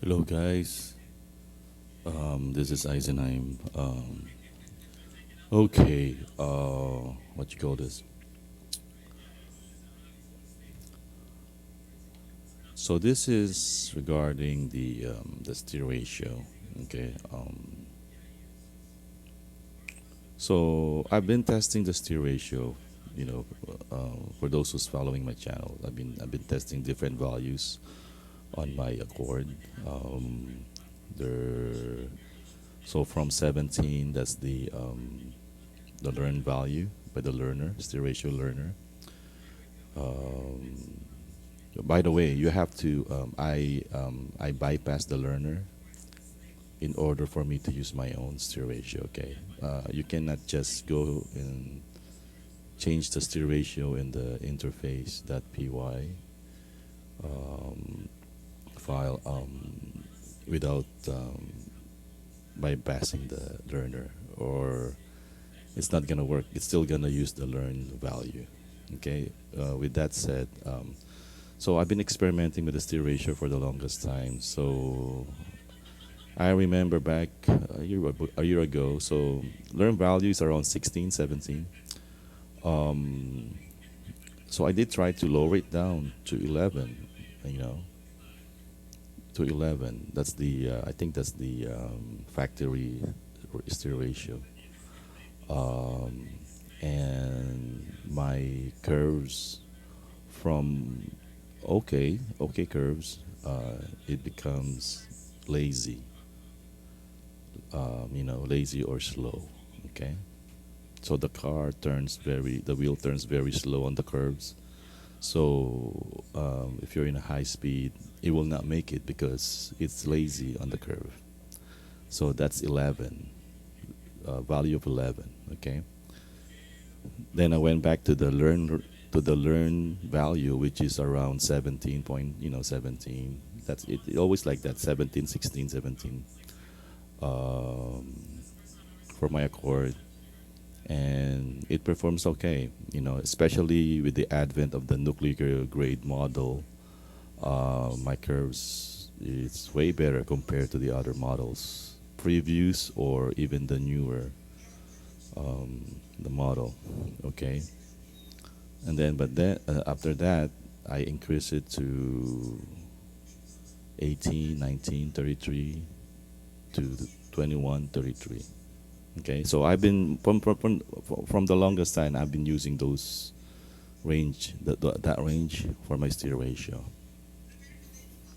Hello, guys. This is Eisenheim. Okay. What you call this? So this is regarding the steer ratio. Okay. So I've been testing the steer ratio. You know, for those who's following my channel, I've been testing different values on my Accord. There. So from 17, that's the learn value by the learner, steer ratio learner. Um, by the way, you have to I bypass the learner in order for me to use my own steer ratio. Okay, you cannot just go and change the steer ratio in the interface.py um, file without bypassing the learner, or it's not gonna work. It's still gonna use the learn value. Okay. With that said, so I've been experimenting with the steer ratio for the longest time. So I remember back a year ago. So learn value is around 16, 17. Um, so I did try to lower it down to 11. You know, to 11. That's the I think that's the factory steer ratio. um, and my curves from okay curves, it becomes lazy, lazy or slow. Okay, so the wheel turns very slow on the curves. So if you're in a high speed, it will not make it because it's lazy on the curve. So that's 11, value of 11. Okay. Then I went back to the learn value, which is around 17 point, 17. That's it, always like that, 17, 16, 17, um, for my Accord, and it performs okay. Especially with the advent of the nuclear grade model, my curves is way better compared to the other models, previews, or even the newer the model. Okay, and then but then after that, I increase it to 18, 19, 33 to 21, 33. Okay, so I've been from the longest time I've been using those that range for my steer ratio,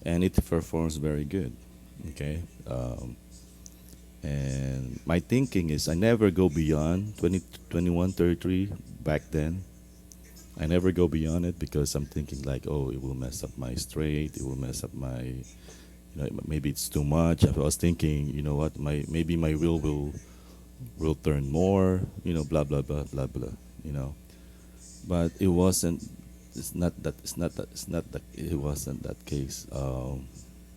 and it performs very good. Okay, and my thinking is I never go beyond 20, 21, 33 back then. I never go beyond it because I'm thinking like, oh, it will mess up my straight. It will mess up my, maybe it's too much. I was thinking, you know what, maybe my wheel will turn more, blah blah blah blah blah, you know. But it wasn't. It's not that. It's not that. It's not that. It wasn't that case.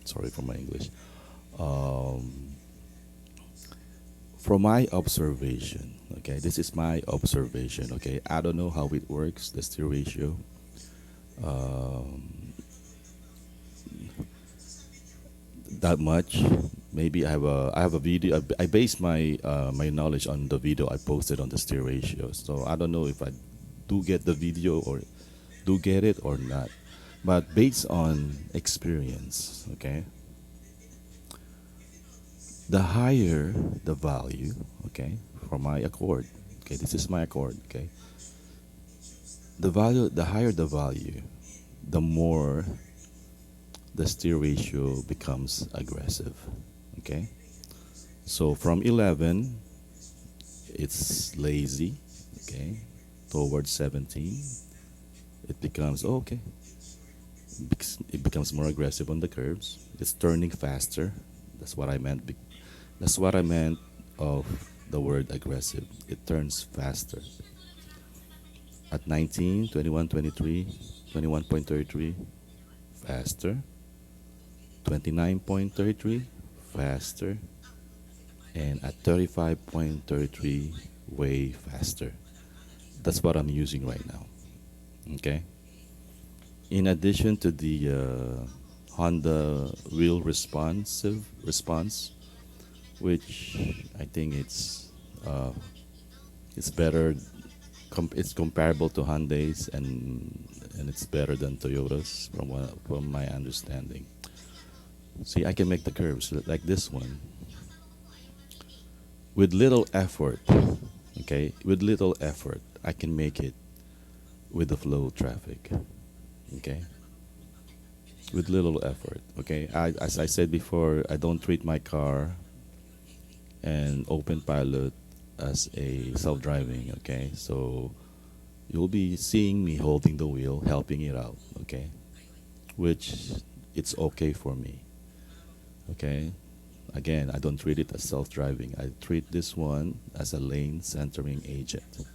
Sorry for my English. Um, from my observation, okay, this is my observation. Okay, I don't know how it works, the steer ratio. Um, that much. Maybe I have a video. I base my knowledge on the video I posted on the steer ratio. So I don't know if I do get the video or do get it or not. But based on experience, okay, the higher the value, okay, for my Accord, okay, this is my Accord, okay, the higher the value, the more the steer ratio becomes aggressive, okay. So from 11, it's lazy, okay, towards 17, it becomes okay. It becomes more aggressive on the curves. It's turning faster. That's what I meant. That's what I meant of the word aggressive. It turns faster. At 19, 21, 23, 21.33, faster. 29.33, faster. And at 35.33, way faster. That's what I'm using right now. Okay. In addition to the Honda wheel response, which I think it's better. It's comparable to Hyundai's, and it's better than Toyota's from my understanding. See, I can make the curves like this one with little effort. Okay, with little effort, I can make it with the flow traffic. Okay, with little effort. Okay, as I said before, I don't treat my car and Openpilot as a self-driving. Okay, so you'll be seeing me holding the wheel, helping it out. Okay, which it's okay for me. Okay, again, I don't treat it as self-driving. I treat this one as a lane centering agent.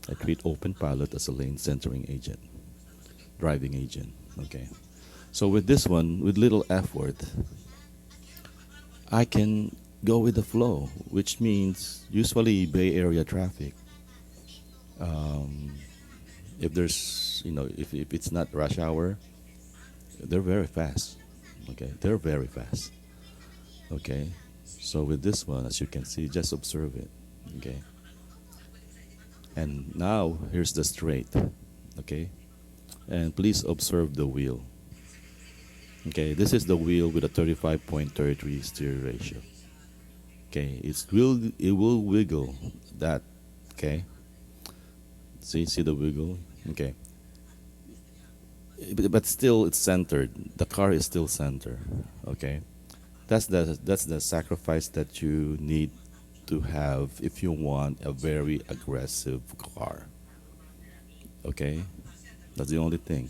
I treat Openpilot as a lane centering agent, driving agent. Okay. So with this one, with little effort, I can go with the flow, which means usually Bay Area traffic. Um, if there's, if it's not rush hour, they're very fast. Okay, they're very fast. Okay, so with this one, as you can see, just observe it. Okay, and now here's the straight. Okay, and please observe the wheel. Okay, this is the wheel with a 35.33 steer ratio. Okay, it will wiggle that. Okay, see the wiggle. Okay, but still it's centered. The car is still centered. Okay, that's the sacrifice that you need to have if you want a very aggressive car. Okay, that's the only thing.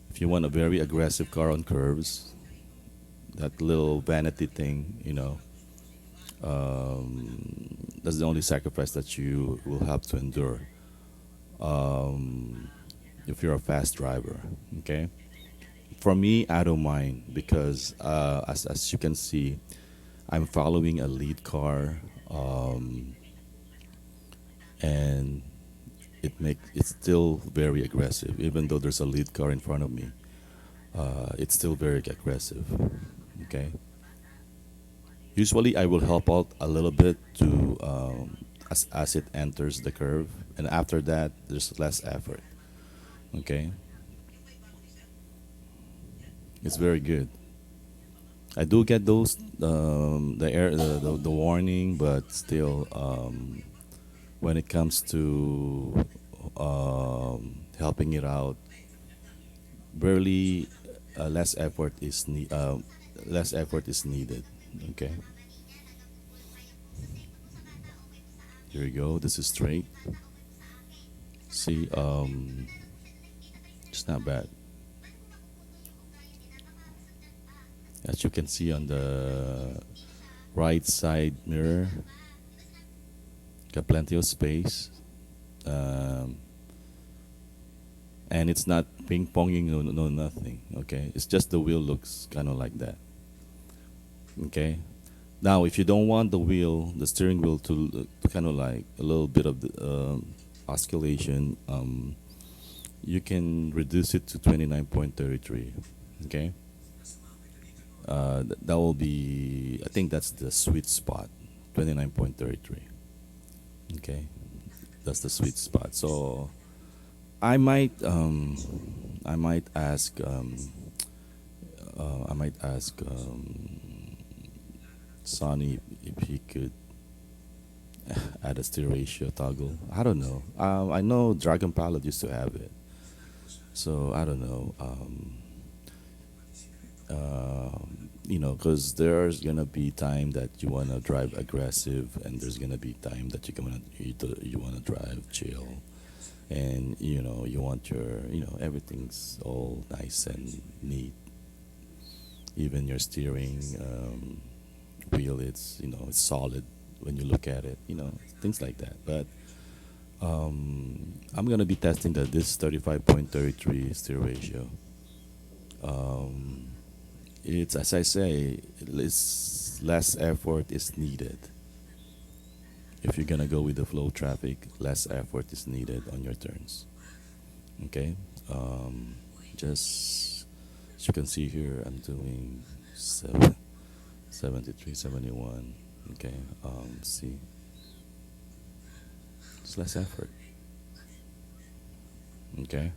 If you want a very aggressive car on curves, that little vanity thing, that's the only sacrifice that you will have to endure if you're a fast driver. Okay. For me, I don't mind because as you can see, I'm following a lead car, and it's still very aggressive, even though there's a lead car in front of me. It's still very aggressive. Okay. Usually, I will help out a little bit to as it enters the curve, and after that, there's less effort. Okay, it's very good. I do get those the warning, but still, when it comes to helping it out, barely less effort is needed. Okay, here we go. This is straight. See, it's not bad. As you can see on the right side mirror, got plenty of space, um, and it's not ping ponging, no nothing. Okay, it's just the wheel looks kind of like that. Okay, now if you don't want the steering wheel to kind of like a little bit of the oscillation, you can reduce it to 29.33. Okay, that will be, I think that's the sweet spot, 29.33. Okay, that's the sweet spot. So I might I might ask I might ask Sonny if he could add a SteerRatio toggle. I don't know. I know Dragon Pilot used to have it, so I don't know. Because there's gonna be time that you wanna drive aggressive, and there's gonna be time that you wanna drive chill, and you want everything's all nice and neat. Even your steering wheel, it's solid when you look at it. Things like that. But I'm gonna be testing this 35.33 steer ratio. Um, it's, as I say, less effort is needed. If you're gonna go with the flow traffic, less effort is needed on your turns. Okay, just As you can see here, I'm doing 7, 73, 71. Okay, see, it's less effort. Okay.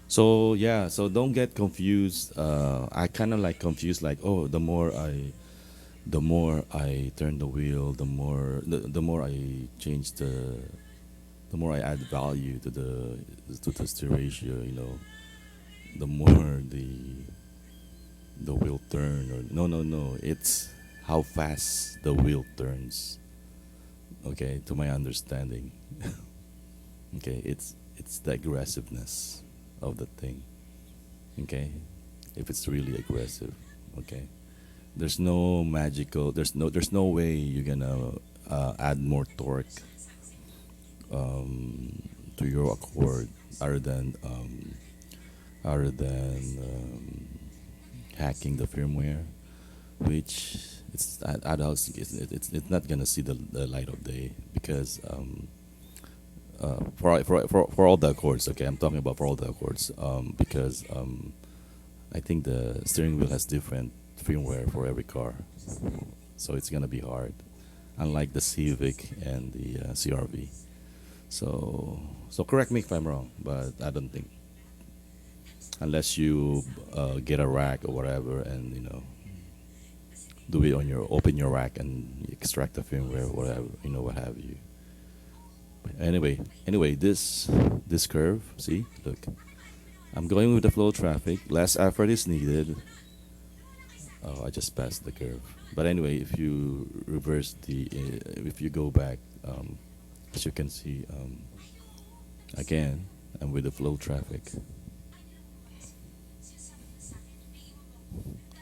So yeah, so don't get confused. I kind of like confused, like, oh, the more I turn the wheel, the more I change the more I add value to the steer ratio. The more the wheel turn. Or no, no, no. It's how fast the wheel turns. Okay, to my understanding. Okay, it's the aggressiveness of the thing. Okay, if it's really aggressive. Okay, there's no way you're gonna add more torque to your accord other than hacking the firmware, which it's not gonna see the light of day because for all the accords. Okay, I'm talking about for all the accords because I think the steering wheel has different firmware for every car, so it's gonna be hard, unlike the Civic and the CRV. So correct me if I'm wrong, but I don't think, unless you get a rack or whatever, and do it on your open your rack and extract the firmware or whatever, what have you. But anyway, this curve, see, look, I'm going with the flow traffic. Less effort is needed. Oh, I just passed the curve. But anyway, if you reverse if you go back, as you can see, again, I'm with the flow traffic.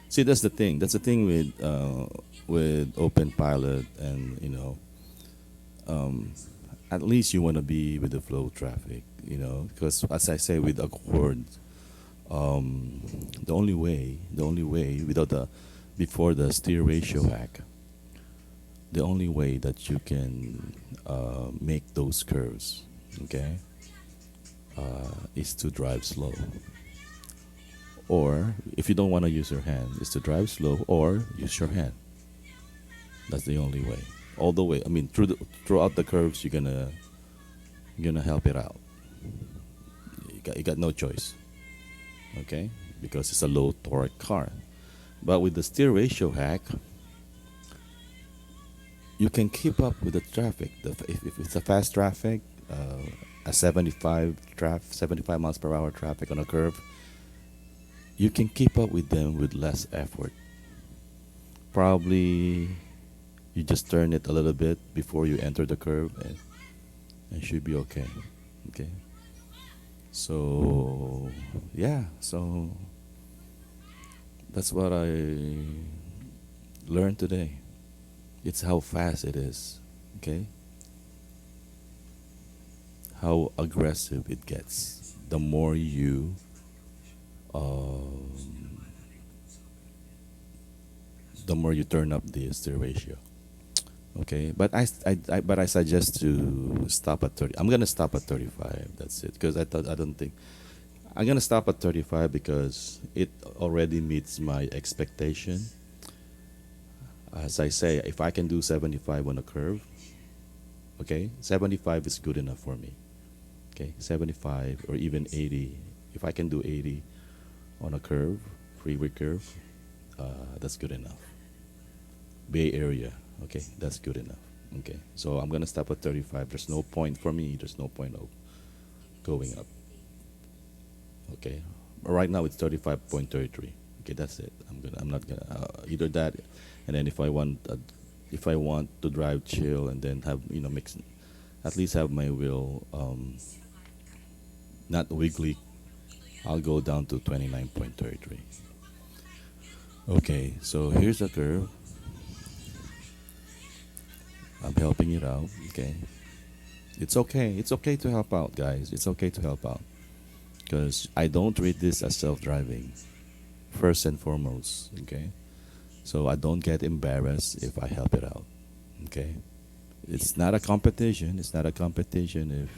See, that's the thing. That's the thing with Openpilot, and at least you want to be with the flow traffic, because as I say with Accord, the only way without the before the steer ratio hack, the only way that you can make those curves, okay, is to drive slow. Or if you don't want to use your hand, is to drive slow or use your hand. That's the only way. All the way. I mean, throughout the curves, you're gonna help it out. You got no choice, okay? Because it's a low torque car. But with the steer ratio hack, you can keep up with the traffic. If it's a fast traffic, a 75 miles per hour traffic on a curve, you can keep up with them with less effort. Probably you just turn it a little bit before you enter the curve, and should be okay. Okay. So yeah, so that's what I learned today. It's how fast it is. Okay. How aggressive it gets. The more um, you turn up the steer ratio. Okay, but I suggest to stop at 30. I'm gonna stop at 35. That's it, because I don't think I'm gonna stop at 35 because it already meets my expectation. As I say, if I can do 75 on a curve, okay, 75 is good enough for me. Okay, 75 or even 80. If I can do 80 on a curve, freeway curve, that's good enough. Bay Area, okay, that's good enough. Okay, so I'm gonna stop at 35. There's no point for me. There's no point of going up. Okay, right now it's 35.33. Okay, that's it. I'm not gonna either that, and then if I want to drive chill and then have mix, at least have my wheel not wiggly. I'll go down to 29.33. Okay, so here's a curve. I'm helping it out. Okay, it's okay. It's okay to help out, guys. It's okay to help out because I don't treat this as self-driving. First and foremost, okay. So I don't get embarrassed if I help it out. Okay, it's not a competition. It's not a competition if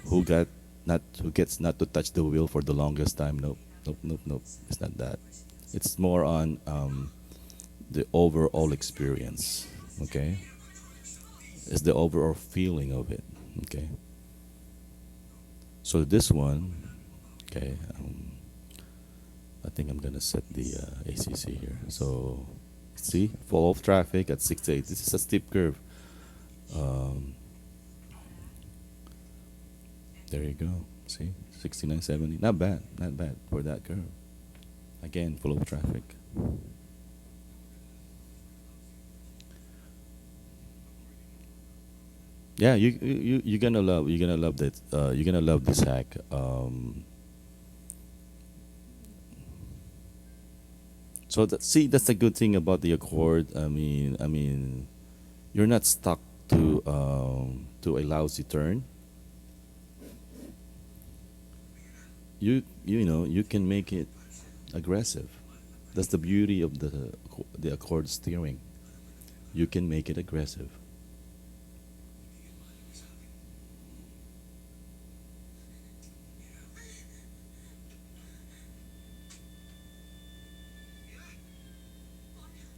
who got not who gets not to touch the wheel for the longest time. Nope, nope, nope, nope. It's not that. It's more on the overall experience. Okay, it's the overall feeling of it. Okay, so this one, okay, I think I'm gonna set the ACC here. So see, fall off traffic at 68. This is a steep curve. Um, there you go. See, 69, 70. Not bad, not bad for that curve. Again, full of traffic. Yeah, you're gonna love that. You're gonna love this hack. So see, that's the good thing about the Accord. I mean, you're not stuck to a lousy turn. You can make it aggressive. That's the beauty of the Accord steering. You can make it aggressive.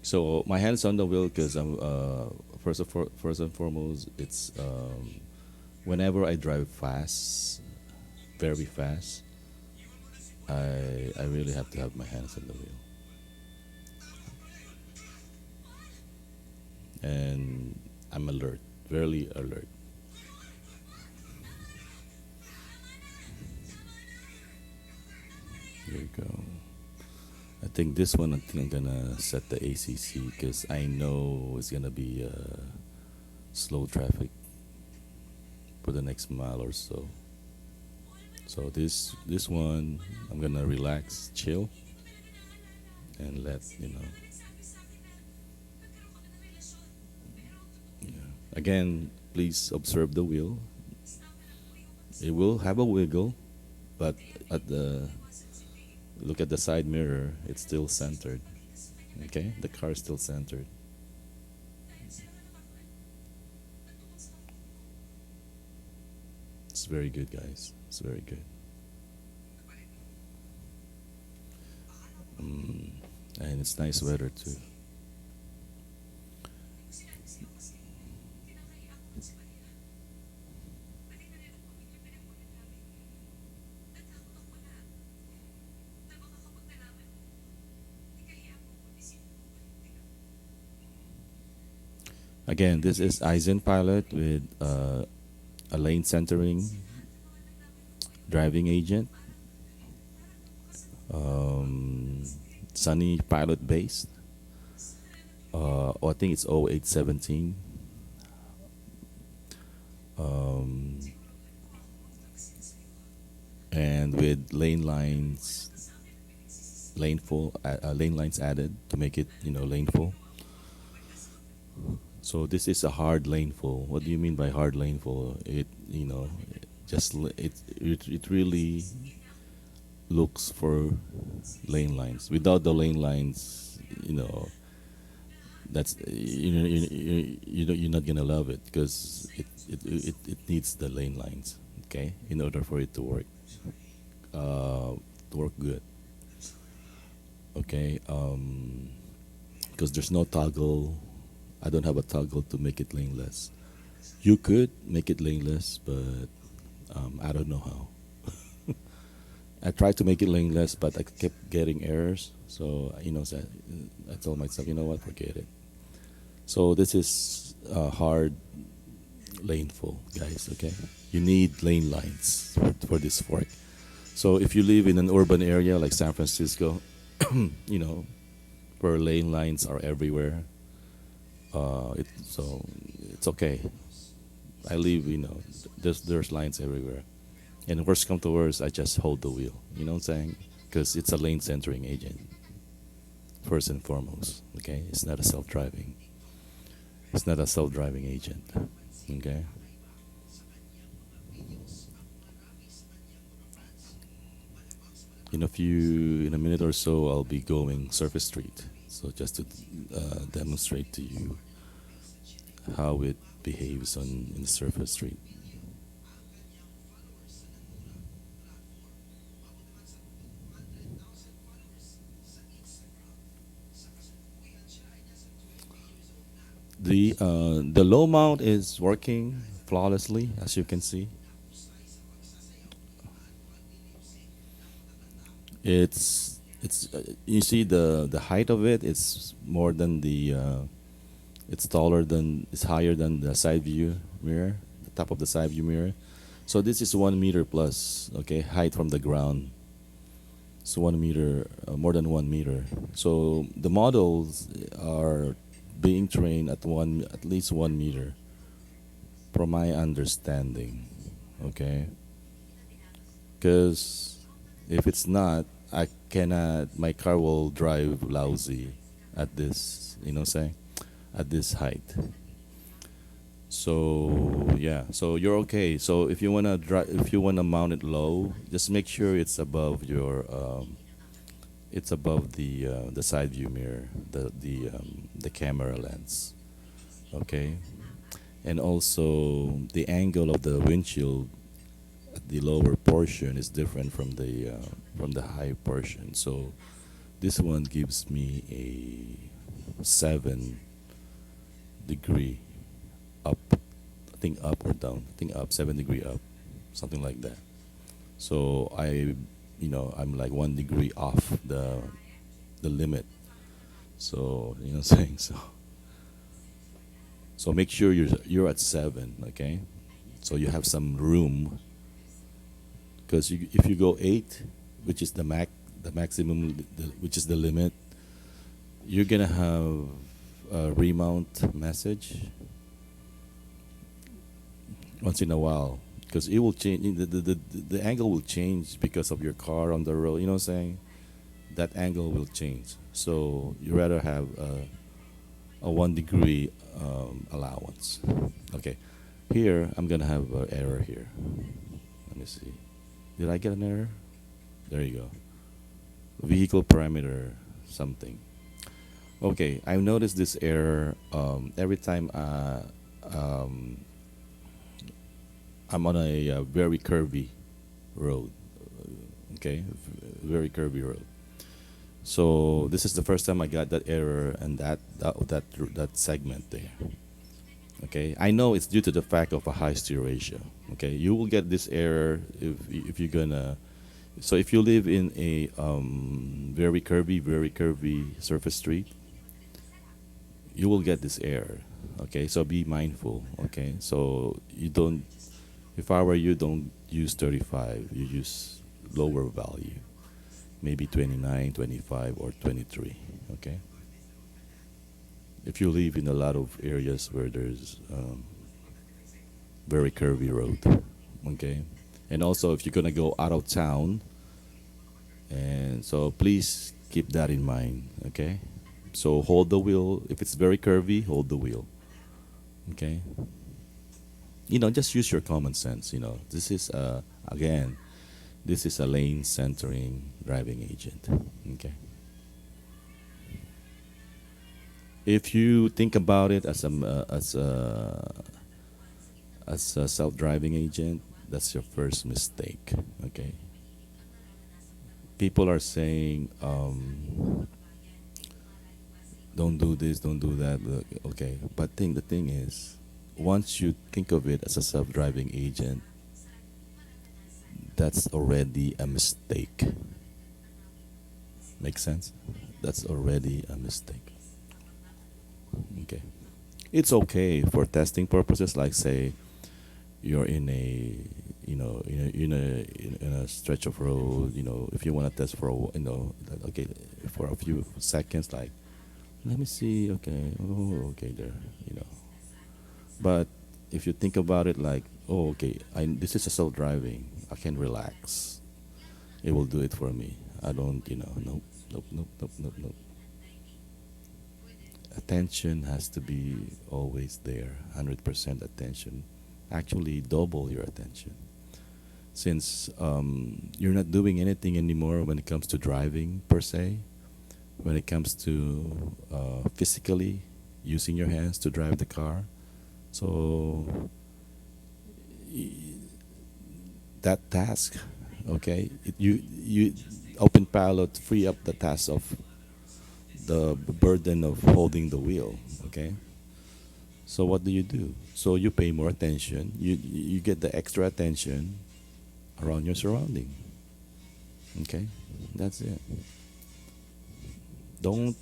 So my hands on the wheel because I'm first and foremost it's whenever I drive fast, very fast, I really have to have my hands on the wheel, and I'm alert, very alert. Here you go. I think this one, I think I'm gonna set the ACC because I know it's gonna be slow traffic for the next mile or so. So this one, I'm gonna relax, chill, and let you know. Yeah. Again, please observe the wheel. It will have a wiggle, but at the look at the side mirror, it's still centered. Okay, the car is still centered. It's very good, guys. It's very good. Mm. And it's nice weather too. Again, this is Eyezenpilot with a lane centering driving agent, um, Sunny Pilot based. I think it's 0817. Um, and with lane lines added to make it lane full. So this is a hard lane full. What do you mean by hard lane full? It just it really looks for lane lines. Without the lane lines, that's you're not gonna love it because it needs the lane lines. Okay, in order for it to work good. Okay, because there's no toggle. I don't have a toggle to make it laneless. You could make it laneless, but I don't know how. I tried to make it laneless, but I kept getting errors. So so I told myself, you know what, forget it. So this is hard lane full, guys. Okay, you need lane lines for this fork. So if you live in an urban area like San Francisco, you know, where lane lines are everywhere, so it's okay. I live, there's lines everywhere. And worst come to worst, I just hold the wheel. You know what I'm saying? Because it's a lane centering agent, first and foremost. Okay, it's not a self-driving. It's not a self-driving agent. Okay. In a minute or so, I'll be going surface street. So just to demonstrate to you how it behaves on in the surface street. The low mount is working flawlessly, as you can see. It's you see the height of it. It's more than the it's taller than it's higher than the side view mirror, the top of the side view mirror. So this is 1 meter plus. Okay, height from the ground. So 1 meter, more than 1 meter. So the models are being trained at least 1 meter, from my understanding. Okay, because if it's not, I cannot. My car will drive lousy at this. Say at this height. So yeah, so you're okay. So if you wanna mount it low, just make sure it's above the side view mirror, the camera lens. Okay, and also the angle of the windshield at the lower portion is different from the high portion. So this one gives me a 7 degree up. I think up or down. I think up, 7 degree up, something like that. So I'm like 1 degree off the limit. So what I'm saying. So make sure you're at 7. Okay, so you have some room, because if you go 8, which is the maximum, which is the limit, you're gonna have a remount message once in a while, because it will change. The angle will change because of your car on the road. You know what I'm saying? That angle will change. So you rather have a 1 degree allowance. Okay, here I'm gonna have an error here. Let me see. Did I get an error? There you go. Vehicle parameter something. Okay, I noticed this error every time um, I'm on a very curvy road. Okay, very curvy road. So this is the first time I got that error and that segment there. Okay, I know it's due to the fact of a high steer ratio. Okay, you will get this error if you're gonna. So if you live in a very curvy surface street, you will get this error. Okay, so be mindful. Okay, so you don't. If I were you, don't use 35. You use lower value, maybe 29, 25, or 23. Okay. If you live in a lot of areas where there's very curvy road, okay, and also if you're gonna go out of town, and so please keep that in mind. Okay, so hold the wheel. If it's very curvy, hold the wheel. Okay, just use your common sense. This is again, this is a lane centering driving agent. Okay. If you think about it as a self-driving agent, that's your first mistake. Okay. People are saying, don't do this, don't do that. Okay, but the thing is, once you think of it as a self-driving agent, that's already a mistake. Make sense? That's already a mistake. Okay. It's okay for testing purposes, like say you're in a in a stretch of road. If you want to test for okay, for a few seconds, like let me see. Okay, oh, okay, there. But if you think about it, like, oh, okay, this is a self driving. I can relax. It will do it for me. I don't, nope, nope, nope, nope, nope, nope. Attention has to be always there, 100% attention. Actually, double your attention. Since you're not doing anything anymore when it comes to driving per se, when it comes to physically using your hands to drive the car. So that task, okay, you Openpilot free up the task of the burden of holding the wheel, okay. So what do? So you pay more attention. You get the extra attention around your surrounding. Okay, that's it. Don't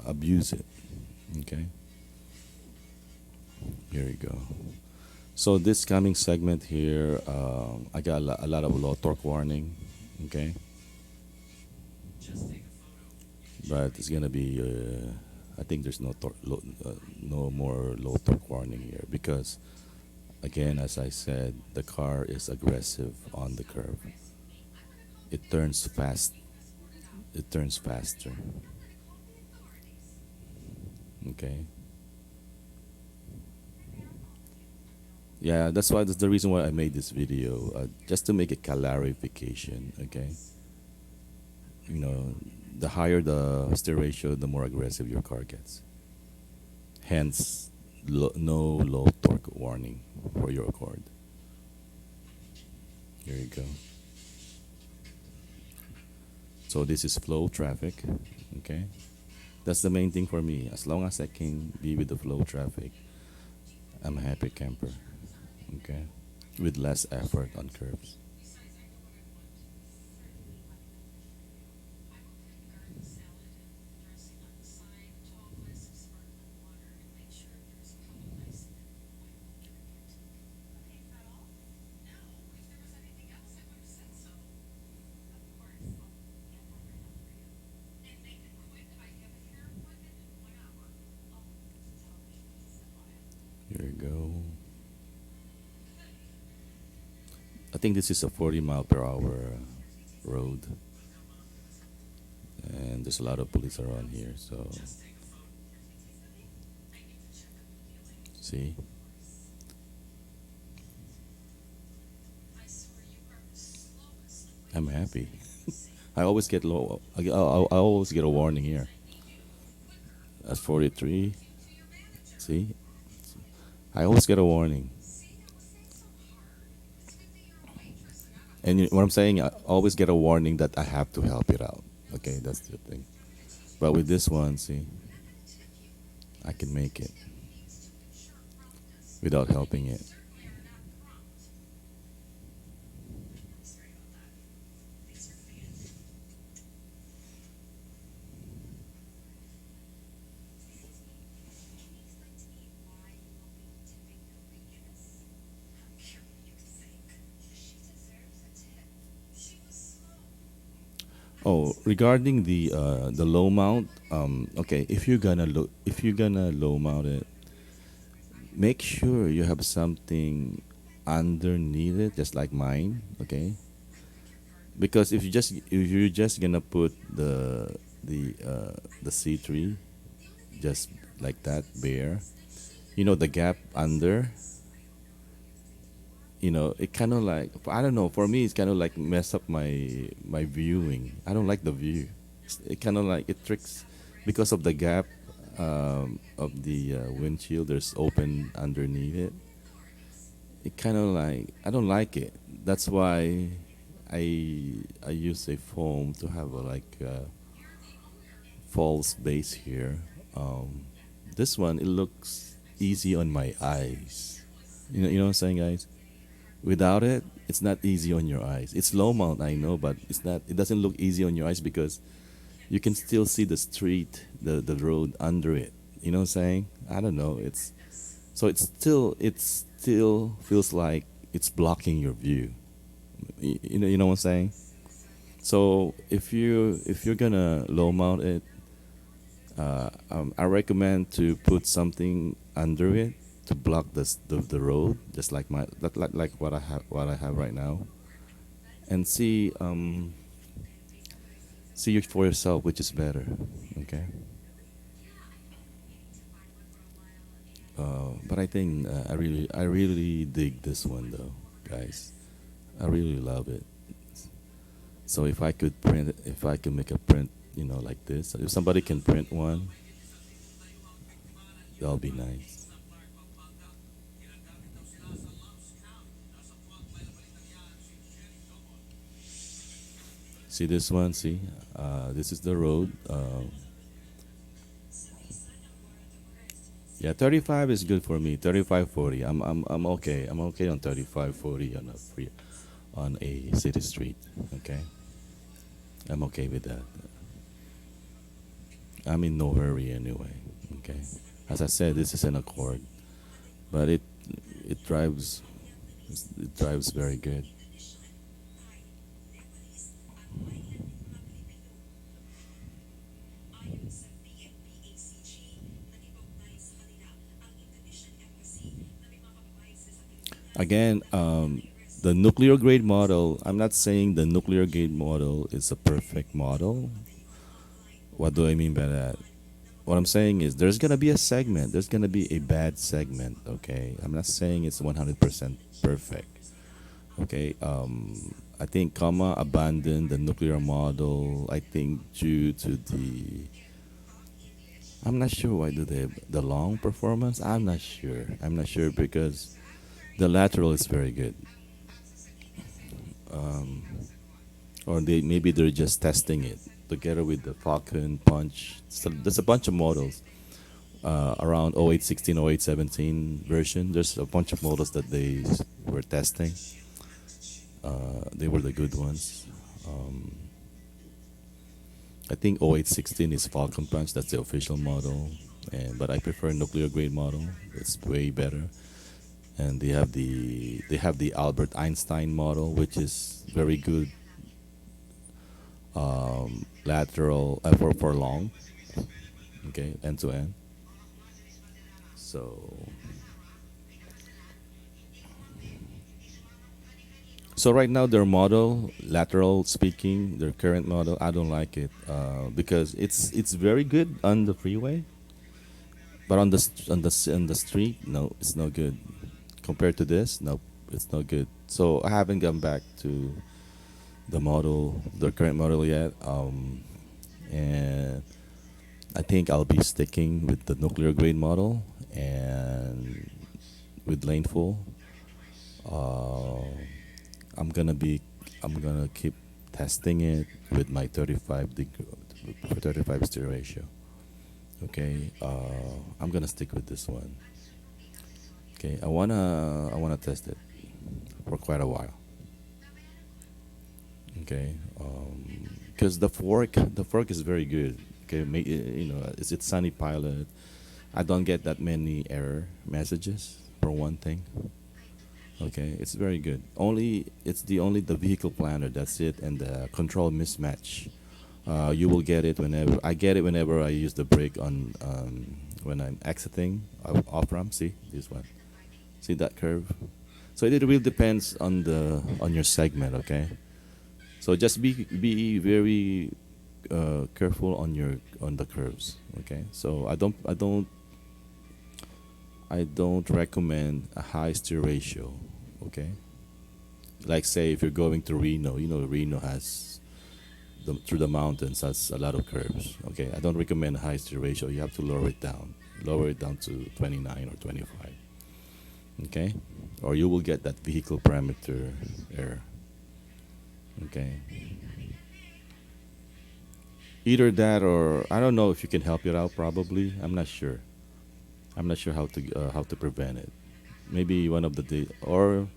abuse it. Okay, here we go. So this coming segment here, I got a lot of low torque warning. Okay, but it's gonna be. I think there's no more low torque warning here because, again, as I said, the car is aggressive on the curve. It turns fast. It turns faster. Okay. Yeah, that's the reason why I made this video, just to make a clarification. Okay. You know, the higher the steer ratio, the more aggressive your car gets. Hence, no low torque warning for your Accord. Here you go. So this is flow traffic. Okay. That's the main thing for me. As long as I can be with the flow traffic, I'm a happy camper. Okay. With less effort on curves. Here we go. I think this is a 40 mile per hour road, and there's a lot of police around here. So, see, I'm happy. I always get low. I always get a warning here. At 43, see, I always get a warning. And what I'm saying, I always get a warning that I have to help it out. Okay, that's the thing. But with this one, see, I can make it without helping it. Oh, regarding the low mount, okay, if you're gonna low mount it, make sure you have something underneath it, just like mine. Okay, because if you're just gonna put the C3 just like that bare, the gap under, it kind of like, I don't know, for me it's kind of like mess up my viewing. I don't like the view. It kind of like it tricks because of the gap, of the windshield. There's open underneath it. It kind of like, I don't like it. That's why I use a foam to have a like false base here. This one, it looks easy on my eyes. You know what I'm saying, guys? Without it, it's not easy on your eyes. It's low mount, I know, but it's not. It doesn't look easy on your eyes because you can still see the street, the road under it. You know what I'm saying? I don't know. It still feels like it's blocking your view. You know what I'm saying? So if you're gonna low mount it, I recommend to put something under it to block the road, just like like what I have right now, and see it for yourself, which is better. Okay. But I think I really dig this one though, guys. I really love it. So if I could make a print, like this, if somebody can print one, that'll be nice. See this one? See, this is the road. Yeah, 35 is good for me. 35, 40. I'm okay. I'm okay on 35, 40 on a free, on a city street. Okay, I'm okay with that. I'm in no hurry anyway. Okay, as I said, this is an Accord, but it drives it drives very good. Again, the nuclear grade model. I'm not saying the nuclear grade model is a perfect model. What do I mean by that? What I'm saying is there's gonna be a segment. There's gonna be a bad segment. Okay, I'm not saying it's 100% perfect. Okay, I think comma abandoned the nuclear model. I think due to the I'm not sure why do they the long performance. I'm not sure. I'm not sure because the lateral is very good. Or they maybe they're just testing it together with the Falcon Punch. So there's a bunch of models around 0816, 0817 version. There's a bunch of models that they were testing. They were the good ones. I think 0816 is Falcon Punch. That's the official model. And but I prefer nuclear grade model. It's way better. And they have the Albert Einstein model, which is very good lateral for long. Okay, end to end. So right now their model, lateral speaking, their current model, I don't like it because it's very good on the freeway, but on the street, no, it's no good. Compared to this, no, it's no good. So I haven't gone back to the current model yet, and I think I'll be sticking with the nuclear grade model and with lane full. Uh, I'm gonna be I'm gonna keep testing it with my 35 steer ratio. Okay, I'm gonna stick with this one. Okay, I wanna test it for quite a while. Okay, because the fork is very good. Okay, it's Sunny Pilot. I don't get that many error messages for one thing. Okay, it's very good. It's the vehicle planner. That's it, and the control mismatch. You will get it whenever I get it whenever I use the brake on when I'm exiting off ramp. See this one. See that curve. So it really depends on your segment. Okay, so just be very careful on the curves. Okay, so I don't recommend a high steer ratio. Okay, like say if you're going to Reno, Reno has through the mountains has a lot of curves. Okay, I don't recommend a high steer ratio. You have to lower it down to 29 or 25. Okay, or you will get that vehicle parameter error. Okay, either that or I don't know if you can help it out. Probably, I'm not sure. I'm not sure how to prevent it. Maybe one of the day or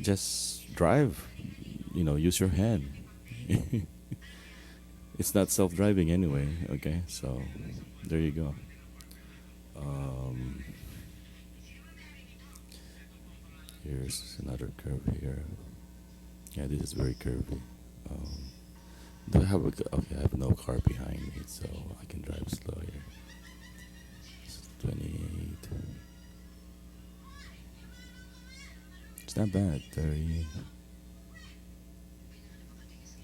just drive. Use your hand. It's not self-driving anyway. Okay, so there you go. Um, Here's another curve here. Yeah, this is very curvy. Um, do I have okay? I have no car behind me, so I can drive slow here. 28. It's not bad. 30.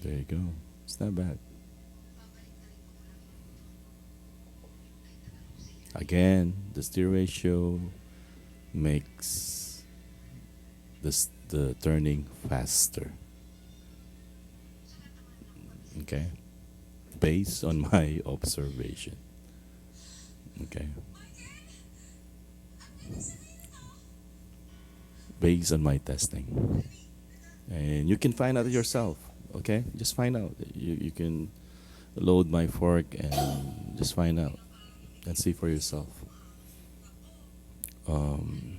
There you go. It's not bad. Again, the steer ratio makes the turning faster. Okay, based on my observation. Okay, based on my testing, and you can find out yourself. Okay, just find out. You can load my fork and just find out and see for yourself. Um,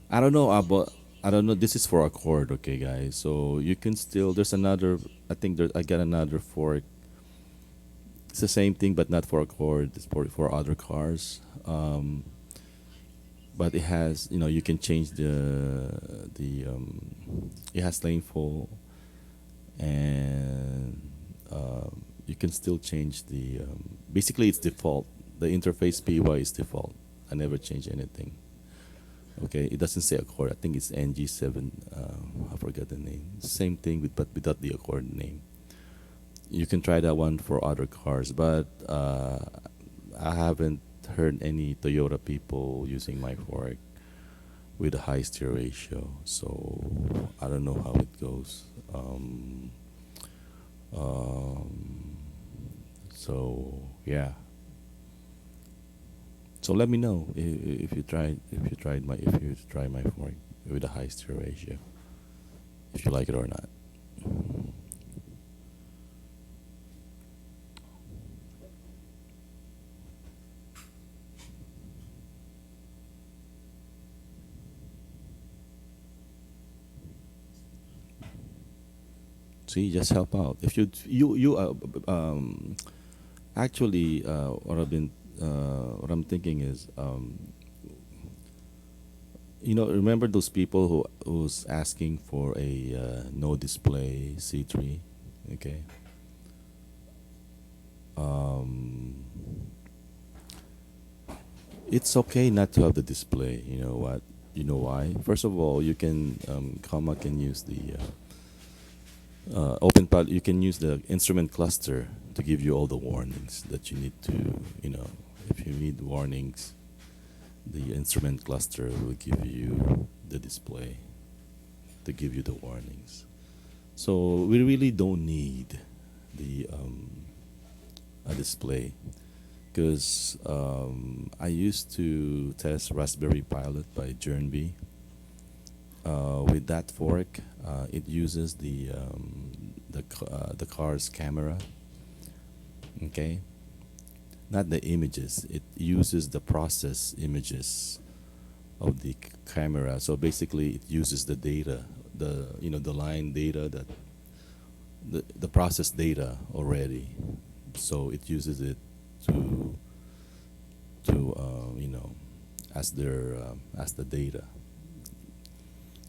I don't know about. I don't know. This is for a chord, okay, guys. So you can still. There's another. I think there. I got another fork. It's the same thing, but not for a chord. It's for other cars. But it has. You can change the. It has lane full, and you can still change the. Basically, it's default. The interface PY is default. I never change anything. Okay, it doesn't say Accord. I think it's NG7. I forgot the name. Same thing with but without the Accord name. You can try that one for other cars, but I haven't heard any Toyota people using my fork with a high steer ratio. So I don't know how it goes. Um, so yeah. So let me know if you try my fork with a high steer ratio, if you like it or not. See, just help out. If actually what I'm thinking is remember those people who's asking for a no display C3, okay? Um, it's okay not to have the display. You know what? You know why? First of all, you can comma can use the Openpilot. You can use the instrument cluster to give you all the warnings that you need to. If you need warnings, the instrument cluster will give you the display to give you the warnings. So we really don't need the a display because I used to test Raspberry Pilot by Jernby. With that fork, it uses the car's camera. Okay, not the images. It uses the process images of the camera. So basically, it uses the data, the line data that the process data already. So it uses it to as the data.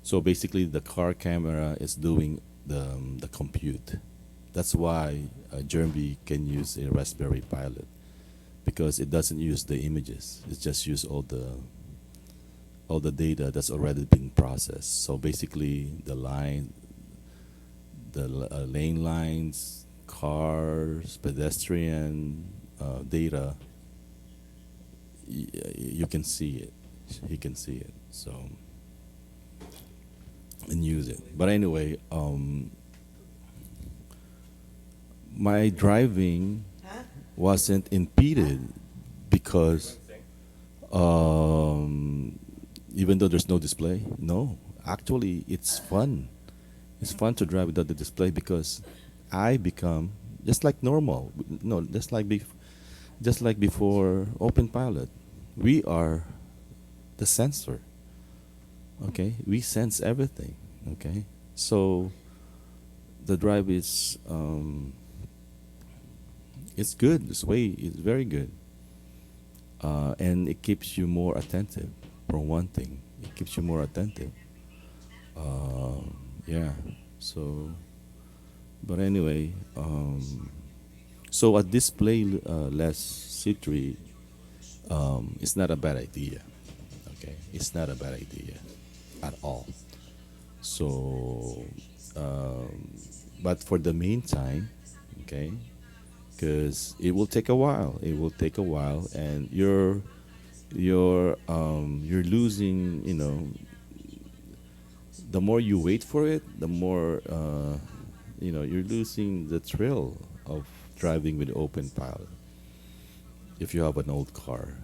So basically, the car camera is doing the compute. That's why Germby can use a Raspberry Pilot because it doesn't use the images. It just use all the data that's already been processed. So basically, the lane lines, cars, pedestrian data, you can see it. He can see it. So and use it. But anyway, my driving wasn't impeded because even though there's no display, no, actually it's fun. It's fun to drive without the display because I become just like normal. No, just like before Openpilot. We are the sensor. Okay, we sense everything. Okay, so the drive is it's good. It's very good, and it keeps you more attentive. For one thing, it keeps you more attentive. Yeah. So, but anyway, so a display less C3 it's not a bad idea. Okay, it's not a bad idea at all. So, but for the meantime, okay, because it will take a while. It will take a while, and you're losing. The more you wait for it, the more you're losing the thrill of driving with open pilot. If you have an old car,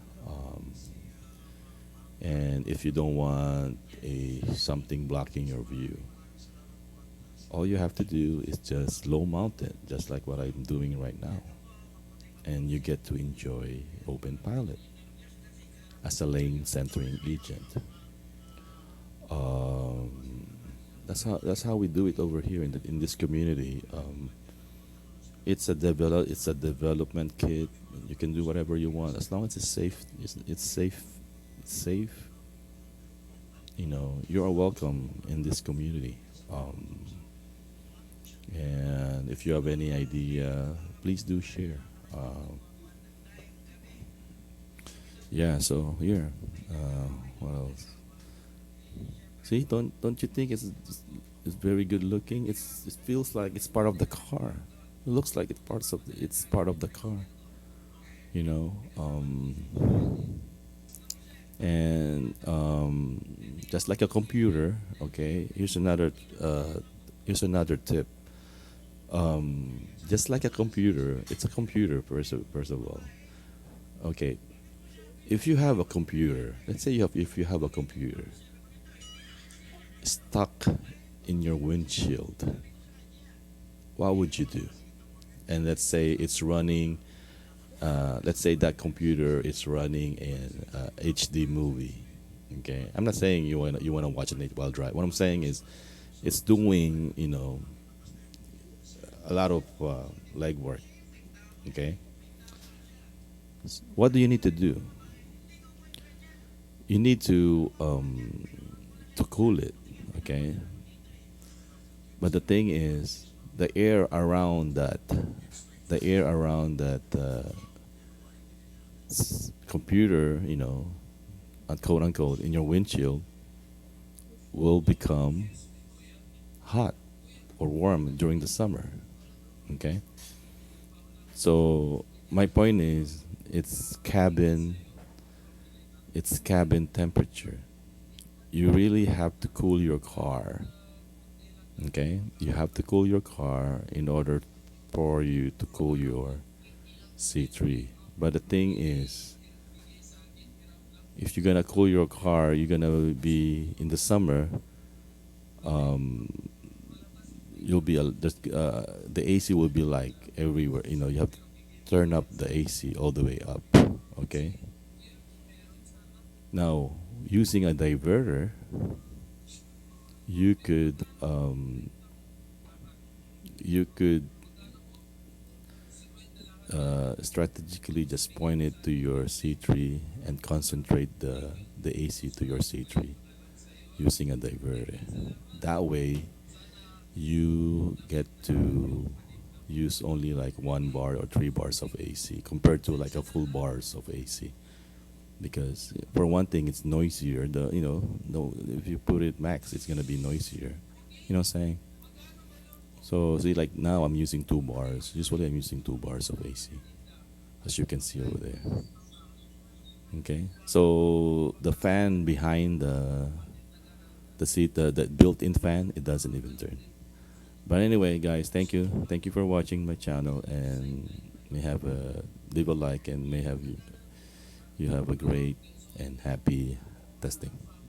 and if you don't want a something blocking your view, All you have to do is just low mount it, just like what I'm doing right now, and you get to enjoy Openpilot as a lane centering agent. Um, that's how we do it over here in this community. It's a development kit. You can do whatever you want as long as it's safe. It's safe. It's safe. You are welcome in this community. And if you have any idea, please do share. Yeah. So here, what else? See, don't you think it's very good looking? It feels like it's part of the car. It looks like it's part of the car. You know, and just like a computer. Okay, here's another tip. Just like a computer, it's a computer first of all. Okay, if you have a computer, let's say if you have a computer stuck in your windshield, what would you do? And let's say it's running. Let's say that computer is running an HD movie. Okay, I'm not saying you wanna watch it while driving. What I'm saying is, it's doing a lot of legwork. Okay, what do you need to do? You need to cool it. Okay, but the thing is, the air around that computer, quote unquote, in your windshield will become hot or warm during the summer. Okay, so my point is, it's cabin temperature. You really have to cool your car. Okay, you have to cool your car in order for you to cool your C3. But the thing is, if you're gonna cool your car, you're gonna be in the summer. Um, the AC will be like everywhere. You have to turn up the AC all the way up. Okay. Now, using a diverter, you could strategically just point it to your C3 and concentrate the AC to your C3 using a diverter. That way, you get to use only like 1 bar or 3 bars of AC compared to like a full bars of AC. Because for one thing, it's noisier. No, if you put it max, it's gonna be noisier. You know what I'm saying? So see, like now I'm using 2 bars. Usually I'm using 2 bars of AC, as you can see over there. Okay. So the fan behind the seat, the built-in fan, it doesn't even turn. But anyway, guys, thank you for watching my channel, and may have a leave a like, and may have you have a great and happy testing.